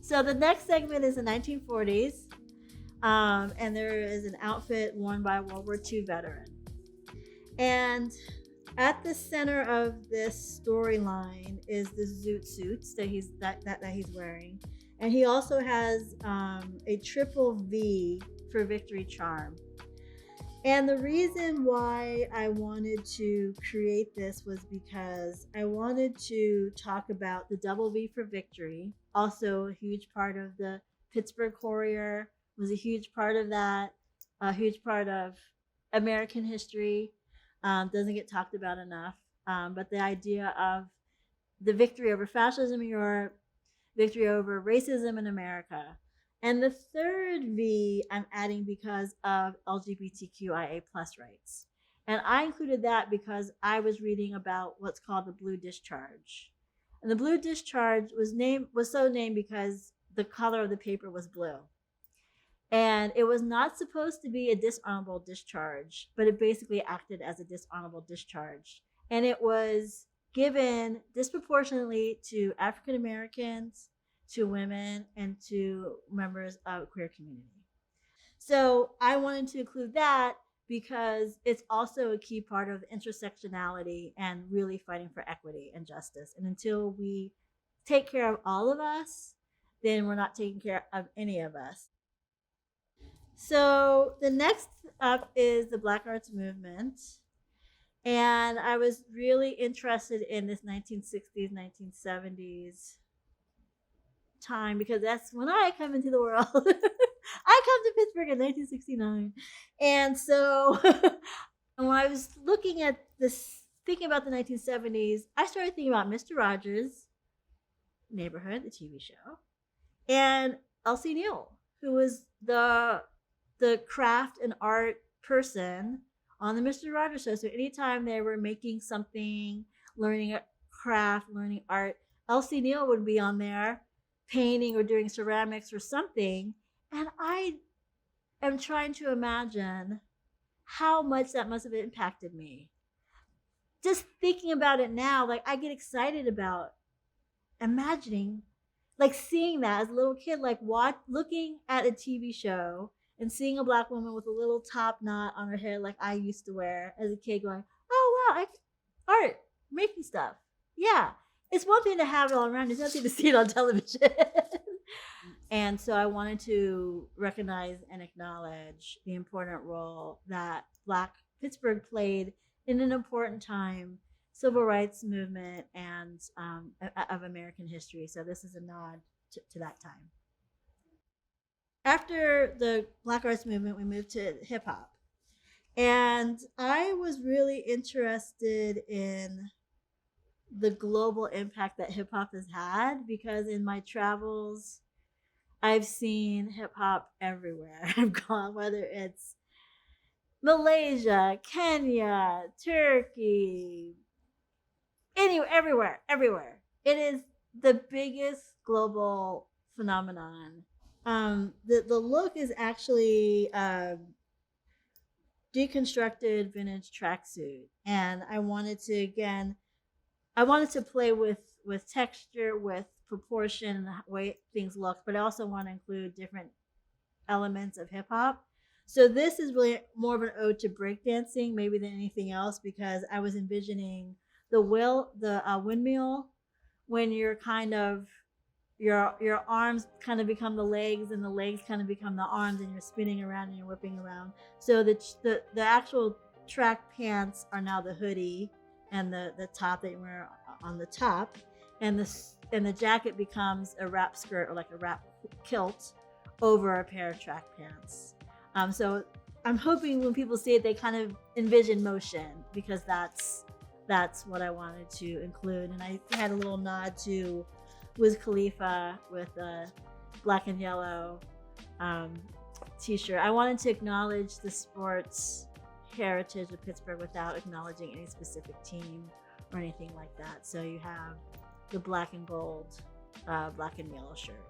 So the next segment is the 1940s, and there is an outfit worn by a World War II veteran. And at the center of this storyline is the zoot suits that he's wearing, and he also has a triple V for victory charm. And the reason why I wanted to create this was because I wanted to talk about the double V for victory, also a huge part of the Pittsburgh Courier, was a huge part of that, a huge part of American history. Doesn't get talked about enough. But the idea of the victory over fascism in Europe, victory over racism in America. And the third V I'm adding because of LGBTQIA plus rights. And I included that because I was reading about what's called the blue discharge. And the blue discharge was so named because the color of the paper was blue. And it was not supposed to be a dishonorable discharge, but it basically acted as a dishonorable discharge. And it was given disproportionately to African Americans, to women, and to members of the queer community. So I wanted to include that because it's also a key part of intersectionality and really fighting for equity and justice. And until we take care of all of us, then we're not taking care of any of us. So the next up is the Black Arts Movement. And I was really interested in this 1960s, 1970s time because that's when I come into the world. I come to Pittsburgh in 1969. And so when I was looking at this, thinking about the 1970s, I started thinking about Mr. Rogers' Neighborhood, the TV show, and Elsie Neal, who was the craft and art person on the Mr. Rogers show. So anytime they were making something, learning a craft, learning art, Elsie Neal would be on there painting or doing ceramics or something. And I am trying to imagine how much that must have impacted me. Just thinking about it now, like I get excited about imagining, like seeing that as a little kid, like looking at a TV show and seeing a Black woman with a little top knot on her head like I used to wear as a kid going, oh wow, art, making stuff. Yeah. It's one thing to have it all around. It's nothing to see it on television. And so I wanted to recognize and acknowledge the important role that Black Pittsburgh played in an important time, civil rights movement, and of American history. So this is a nod to that time. After the Black Arts Movement, we moved to hip hop. And I was really interested in the global impact that hip hop has had because in my travels, I've seen hip hop everywhere I've gone, whether it's Malaysia, Kenya, Turkey, everywhere. It is the biggest global phenomenon. The look is actually deconstructed vintage tracksuit, and I wanted to play with texture, with proportion, and the way things look, but I also want to include different elements of hip hop. So this is really more of an ode to breakdancing, maybe than anything else, because I was envisioning the windmill when you're kind of your arms kind of become the legs and the legs kind of become the arms and you're spinning around and you're whipping around. So the actual track pants are now the hoodie and the top that you wear on the top, and the jacket becomes a wrap skirt or like a wrap kilt over a pair of track pants. So I'm hoping when people see it, they kind of envision motion because that's what I wanted to include. And I had a little nod to Wiz Khalifa with a black and yellow t-shirt. I wanted to acknowledge the sports heritage of Pittsburgh without acknowledging any specific team or anything like that. So you have the black and gold, black and yellow shirt.